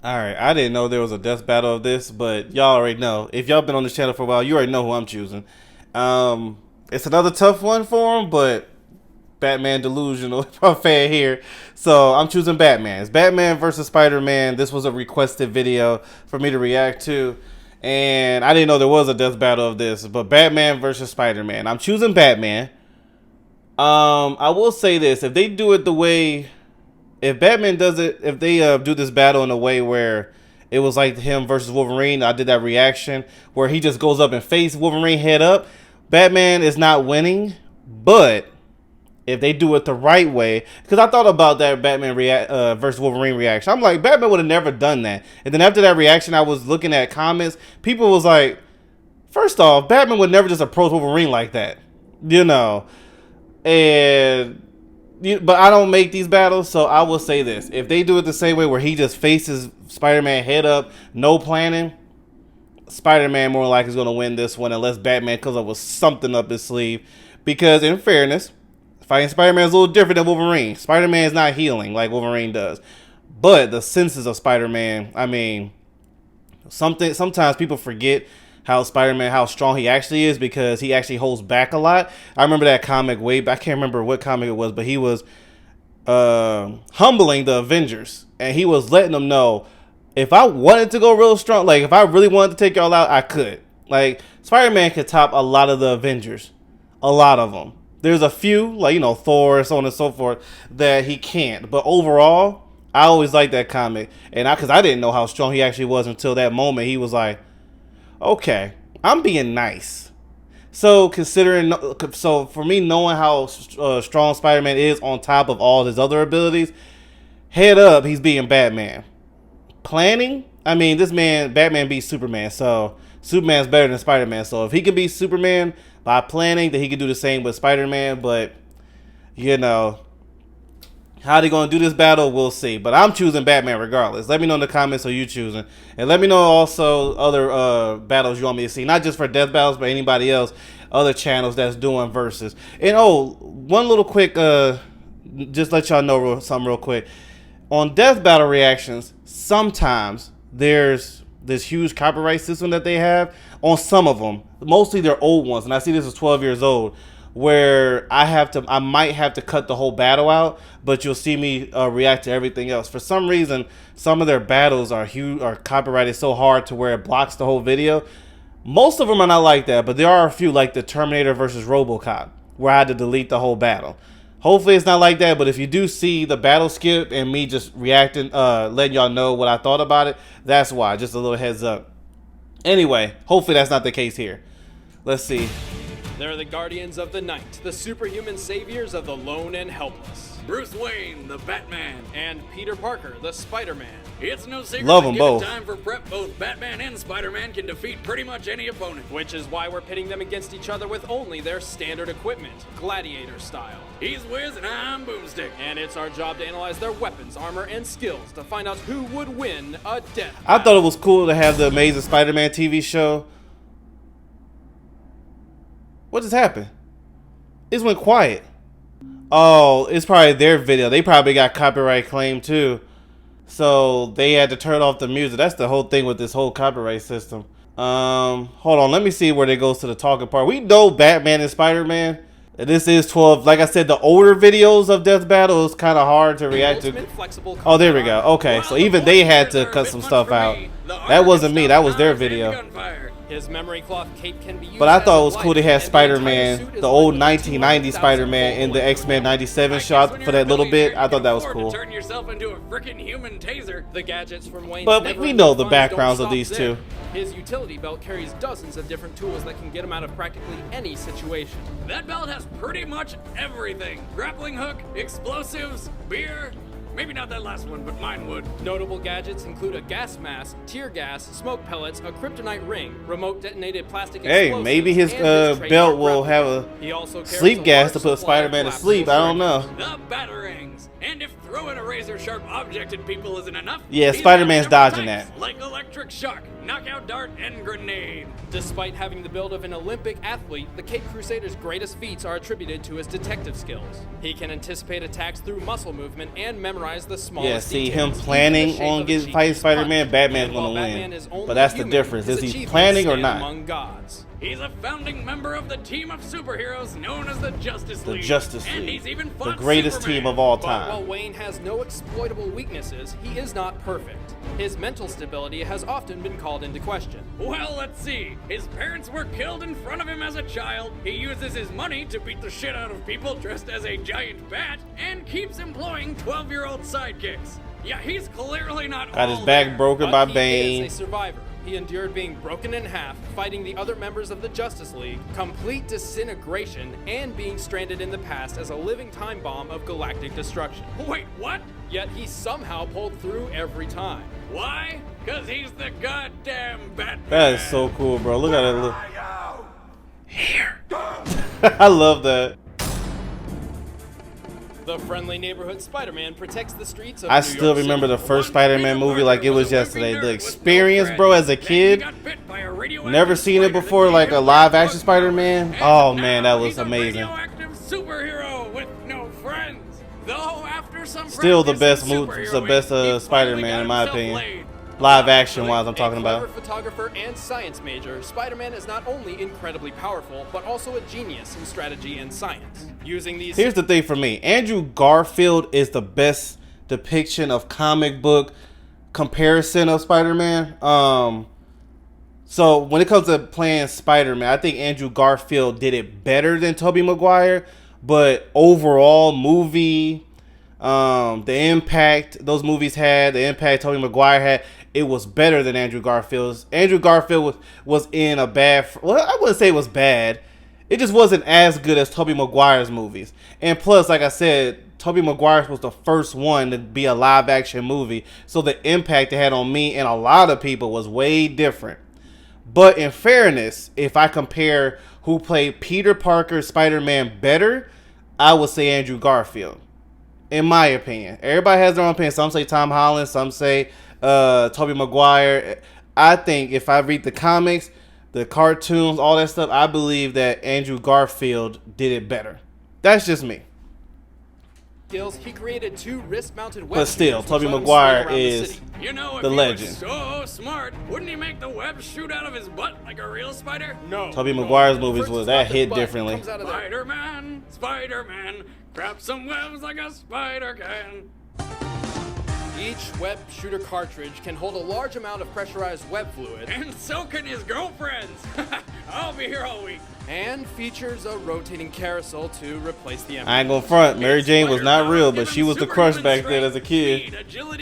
Alright, I didn't know there was a death battle of this, but y'all already know. If y'all been on this channel for a while, you already know who I'm choosing. It's another tough one for him, but Batman delusional fan here. So I'm choosing Batman. It's Batman versus Spider-Man. This was a requested video for me to react to. And I didn't know there was a death battle of this, but Batman versus Spider-Man. I'm choosing Batman. I will say this. If they do it the way, if Batman does it, if they do this battle in a way where it was like him versus Wolverine, I did that reaction where he just goes up and face Wolverine head up, Batman is not winning. But if they do it the right way, because I thought about that Batman versus Wolverine reaction. I'm like, Batman would have never done that. And then after that reaction, I was looking at comments. People was like, first off, Batman would never just approach Wolverine like that, you know. And but I don't make these battles, so I will say this: if they do it the same way, where he just faces Spider-Man head up, no planning, Spider-Man more likely is going to win this one, unless Batman comes up with something up his sleeve. Because in fairness, fighting Spider-Man is a little different than Wolverine. Spider-Man is not healing like Wolverine does, but the senses of Spider-Man. I mean, sometimes people forget how Spider-Man, how strong he actually is, because he actually holds back a lot. I remember that comic way back. I can't remember what comic it was, but he was humbling the Avengers, and he was letting them know, if I wanted to go real strong, like if I really wanted to take y'all out, I could. Like, Spider-Man could top a lot of the Avengers, a lot of them. There's a few, like, you know, Thor, so on and so forth, that he can't. But overall, I always liked that comic, and because I didn't know how strong he actually was until that moment. He was like, okay, I'm being nice. So so for me, knowing how strong Spider-Man is on top of all his other abilities, head up, he's being Batman. Planning, I mean, this man, Batman beats Superman, so Superman's better than Spider-Man. So if he can beat Superman by planning, then he can do the same with Spider-Man. But, you know, how they gonna do this battle, we'll see. But I'm choosing Batman regardless. Let me know in the comments who you choosing, and let me know also other battles you want me to see, not just for death battles, but anybody else, other channels that's doing versus. And oh, one little quick, just let y'all know something real quick. On death battle reactions, sometimes there's this huge copyright system that they have on some of them. Mostly they're old ones, and I see this is 12 years old, where I might have to cut the whole battle out, but you'll see me react to everything else. For some reason, some of their battles are huge, are copyrighted so hard to where it blocks the whole video. Most of them are not like that, but there are a few, like the Terminator versus RoboCop, where I had to delete the whole battle. Hopefully it's not like that, but if you do see the battle skip and me just reacting, letting y'all know what I thought about it, that's why. Just a little heads up. Anyway, hopefully that's not the case here. Let's see. They're the guardians of the night, the superhuman saviors of the lone and helpless. Bruce Wayne, the Batman. And Peter Parker, the Spider-Man. It's no secret Love that them given both. time for prep, both Batman and Spider-Man can defeat pretty much any opponent. Which is why we're pitting them against each other with only their standard equipment, gladiator style. He's Wiz and I'm Boomstick. And it's our job to analyze their weapons, armor, and skills to find out who would win a death I battle. thought it was cool to have the Amazing Spider-Man TV show. What just happened? It went quiet. Oh, it's probably their video. They probably got copyright claim too, so they had to turn off the music. That's the whole thing with this whole copyright system. Hold on, let me see where they goes to the talking part. We know Batman and Spider-Man. This is 12. Like I said, the older videos of Death Battle is kind of hard to react to. Oh, there we go. Okay, so even they had to cut some stuff out. That wasn't me. That was their video. His memory cloth cape can be used. But I thought it was as a cool they light, had and the entire Spider-Man, suit is the old like 1990 Spider-Man in the X-Men 97 shot for that little bit. I thought that was cool. Turn yourself into a freaking human taser. The gadgets from Wayne's But never we know ending the fun backgrounds don't of these stop two. there. His utility belt carries dozens of different tools that can get him out of practically any situation. That belt has pretty much everything. Grappling hook, explosives, beer. Maybe not that last one, but mine would. Notable gadgets include a gas mask, tear gas, smoke pellets, a kryptonite ring, remote detonated plastic Hey, explosives, maybe his and his belt trademark will have replica. a He also carries sleep a gas large to put supply of Spider-Man to collapsible sleep. I don't know. The Batarangs. And if throwing a razor-sharp object at people isn't enough. Yeah, he's Spider-Man's got several dodging types, that. like electric shock, knockout dart, and grenade. Despite having the build of an Olympic athlete, the Cape Crusader's greatest feats are attributed to his detective skills. He can anticipate attacks through muscle movement and memorize the smallest Yeah, see him details, planning even the shape on of a getting cheap fighting punch. Spider-Man. Batman's And while gonna Batman win, is only but that's the human, difference. his Is he achievements planning or stand not? among gods. He's a founding member of the team of superheroes known as the Justice The League. Justice And League, he's even the fought greatest Superman. team of all But while time. Wayne has no exploitable weaknesses, he is not perfect. His mental stability has often been called into question. Well, let's see. His parents were killed in front of him as a child. He uses his money to beat the shit out of people dressed as a giant bat and keeps employing 12-year-old sidekicks. Yeah, he's clearly not Got his all back there. broken But by he Bane. is a survivor. He endured being broken in half, fighting the other members of the Justice League, complete disintegration, and being stranded in the past as a living time bomb of galactic destruction. Wait, what? Yet he somehow pulled through every time. Why? Because he's the goddamn Batman. That is so cool, bro. Look at it. Look. Here. I love that. The friendly neighborhood Spider-Man protects the streets of I New still York remember City. the first Spider-Man Peter movie like it Parker was a yesterday. whipping The nerd with no experience, bro, as a friends. Then kid. he got bit by a radioactive Never seen it spider before, that like gave a him live bug action Spider-Man. powers. Oh And man, now that was he's a amazing. radioactive superhero with no friends. Though after some Still the practice best in movie, the superheroing, best he finally Spider-Man got in my himself opinion. laid. Live action wise, I'm talking a clever about. photographer and science major, Spider-Man is not only incredibly powerful, but also a genius in strategy and science. Using these Here's the thing for me. Andrew Garfield is the best depiction of comic book comparison of Spider-Man. So when it comes to playing Spider-Man, I think Andrew Garfield did it better than Tobey Maguire. But overall movie, the impact those movies had, the impact Tobey Maguire had, it was better than Andrew Garfield's. Andrew Garfield was in a bad, well, I wouldn't say it was bad. It just wasn't as good as Tobey Maguire's movies. And plus, like I said, Tobey Maguire was the first one to be a live action movie. So the impact it had on me and a lot of people was way different. But in fairness, if I compare who played Peter Parker Spider-Man better, I would say Andrew Garfield. In my opinion. Everybody has their own opinion. Some say Tom Holland, some say Tobey Maguire. I think if I read the comics, the cartoons, all that stuff, I believe that Andrew Garfield did it better. That's just me. skills, he created 2 wrist-mounted web But still, shooters, which Tobey let him Maguire swing around the is city. You know, if the he legend. was so smart, wouldn't he make the web shoot out of his butt like a real spider? No. Tobey no. Maguire's movies First was it's that about the hit butt, differently. comes out of there. Spider-Man, Spider-Man, crap some webs like a spider can. Each web shooter cartridge can hold a large amount of pressurized web fluid And so can his girlfriends. I'll be here all week. and features a rotating carousel to replace the empty. I ain't gonna front. Mary Jane was not real, but she was the crush back then as a kid.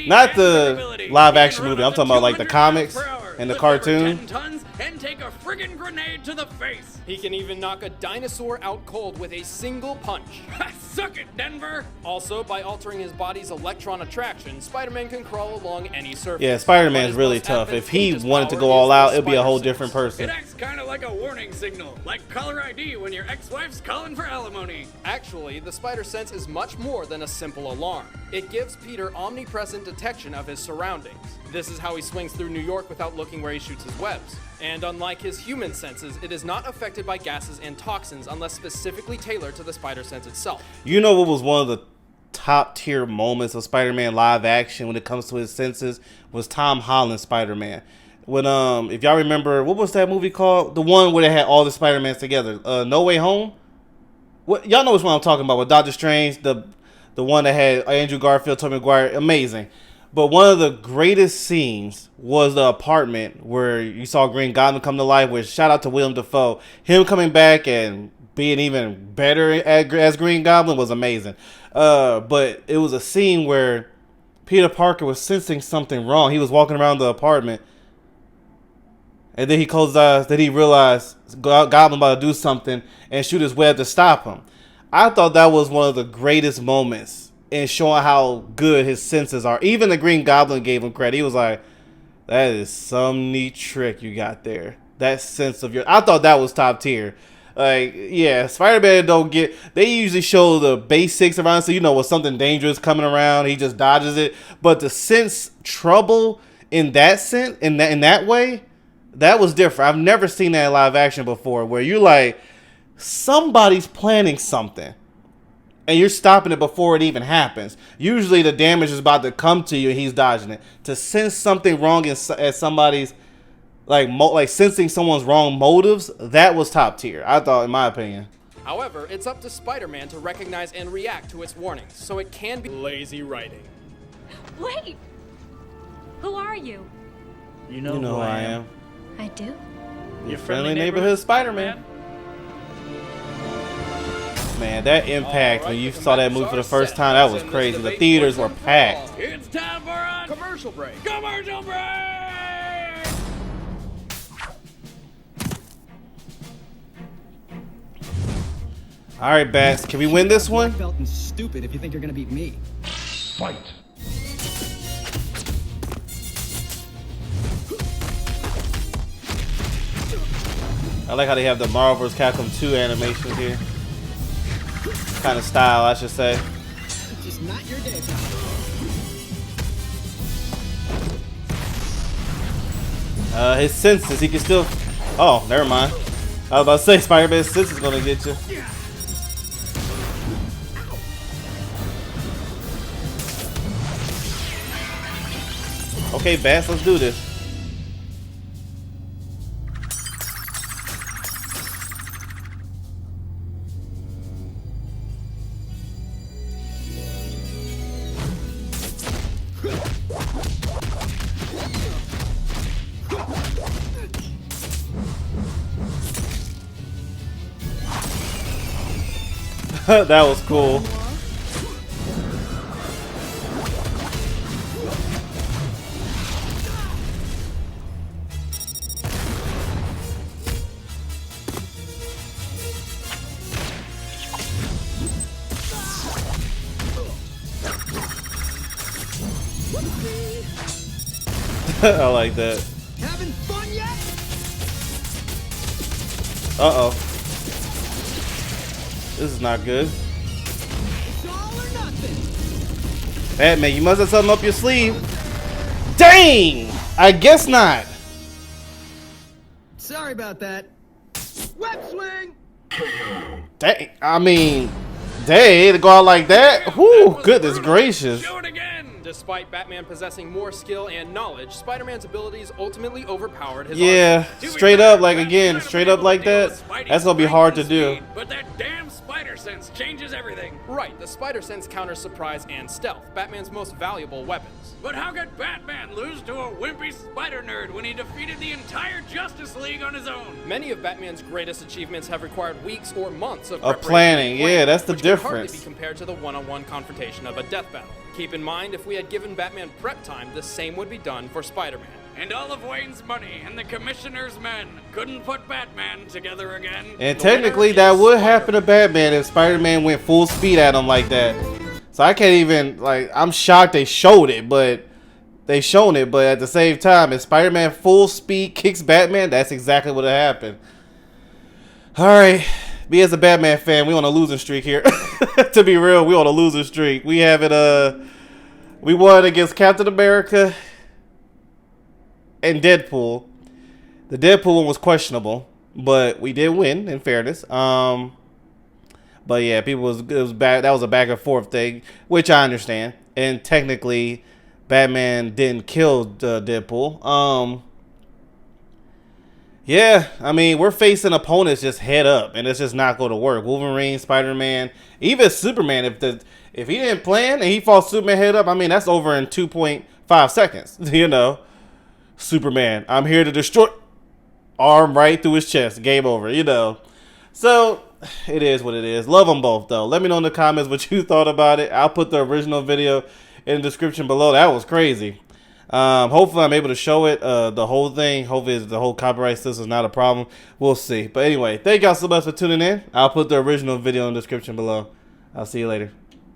Not the live action movie. I'm talking about like the comics and the cartoon. 10 tons and take a friggin' grenade to the face. He can even knock a dinosaur out cold with a single punch. Suck it, Denver. Also, by altering his body's electron attraction, Spider-Man can crawl along any surface. Yeah, But Spider-Man's his really most tough. If he advantageous wanted to power go all is the out, it'd be a spider whole sense. different person. It acts kind of like a warning signal, like caller ID when your ex-wife's calling for alimony. Actually, the spider sense is much more than a simple alarm. It gives Peter omnipresent detection of his surroundings. This is how he swings through New York without looking where he shoots his webs. And unlike his human senses, it is not affected by gases and toxins unless specifically tailored to the spider sense itself. You know what was one of the top tier moments of Spider-Man live action when it comes to his senses was Tom Holland's Spider-Man. When if y'all remember, what was that movie called? The one where they had all the Spider-Mans together. No Way Home? What y'all know which one I'm talking about with Doctor Strange, the one that had Andrew Garfield, Tobey Maguire, amazing. But one of the greatest scenes was the apartment where you saw Green Goblin come to life, which shout out to Willem Dafoe. Him coming back and being even better as Green Goblin was amazing. But it was a scene where Peter Parker was sensing something wrong. He was walking around the apartment, and then he closed his eyes. Then he realized Goblin about to do something and shoot his web to stop him. I thought that was one of the greatest moments in showing how good his senses are. Even the Green Goblin gave him credit. He was like, that is some neat trick you got there. That sense of your... I thought that was top tier. Like, yeah, Spider-Man don't get. They usually show the basics around, so you know when something dangerous coming around, he just dodges it. But to sense trouble in that sense, in that way, that was different. I've never seen that in live action before, where you're like, somebody's planning something, and you're stopping it before it even happens. Usually, the damage is about to come to you, and he's dodging it. To sense something wrong at somebody's like sensing someone's wrong motives, that was top tier, I thought, in my opinion. However, it's up to Spider-Man to recognize and react to its warnings, so it can be lazy writing. Wait! Who are you? You know who I am. I do? Your friendly neighborhood Spider-Man. Man, that impact when you saw that movie for the first time, that was crazy. The theaters were packed. It's time for a Commercial break. commercial break! All right, Bats, can we win this one? Belt and stupid if you think you're gonna beat me. Fight. I like how they have the Marvel vs. Capcom 2 animation here. Kind of style, I should say. It's just not your day, pal. His senses, he can still... Oh, never mind. I was about to say, Spider-Man's senses gonna get you. Okay, Bats, let's do this. That was cool. I like that. Having fun yet? Uh-oh. This is not good. It's all or nothing. Batman, you must have something up your sleeve. Dang! I guess not. Sorry about that. Web swing. Dang, I mean, dang, to go out like that? Whew, goodness gracious. Do it again! Despite Batman possessing more skill and knowledge, Spider-Man's abilities ultimately overpowered his Yeah, arsenal. straight up, like again, straight up like that. That's gonna be hard to do. But that damn spider sense changes everything. Right, the spider sense counters surprise and stealth, Batman's most valuable weapons. But how could Batman lose to a wimpy spider nerd when he defeated the entire Justice League on his own? Many of Batman's greatest achievements have required weeks or months of Of preparation planning, and yeah, that's the which can hardly difference. be compared to the one-on-one confrontation of a death battle. Keep in mind, if we had given Batman prep time, the same would be done for Spider-Man. And all of Wayne's money and the Commissioner's men couldn't put Batman together again. And technically, that would happen to Batman if Spider-Man went full speed at him like that. So I can't even, like, I'm shocked they showed it, but they shown it. But at the same time, if Spider-Man full speed kicks Batman, that's exactly what happened. All right. Me as a Batman fan, we on a losing streak here. To be real, we on a losing streak. We have it, we won against Captain America and Deadpool. The Deadpool one was questionable, but we did win in fairness. But yeah, it was back. That was a back and forth thing, which I understand. And technically, Batman didn't kill Deadpool. Yeah, I mean, we're facing opponents just head up, and it's just not going to work. Wolverine, Spider-Man, even Superman. If he didn't plan and he fought Superman head up, I mean, that's over in 2.5 seconds. You know, Superman, I'm here to destroy. Arm right through his chest. Game over. You know. So it is what it is. Love them both, though. Let me know in the comments what you thought about it. I'll put the original video in the description below. That was crazy. Hopefully I'm able to show it, the whole thing. Hopefully the whole copyright system is not a problem. We'll see. But anyway, thank y'all so much for tuning in. I'll put the original video in the description below. I'll see you later.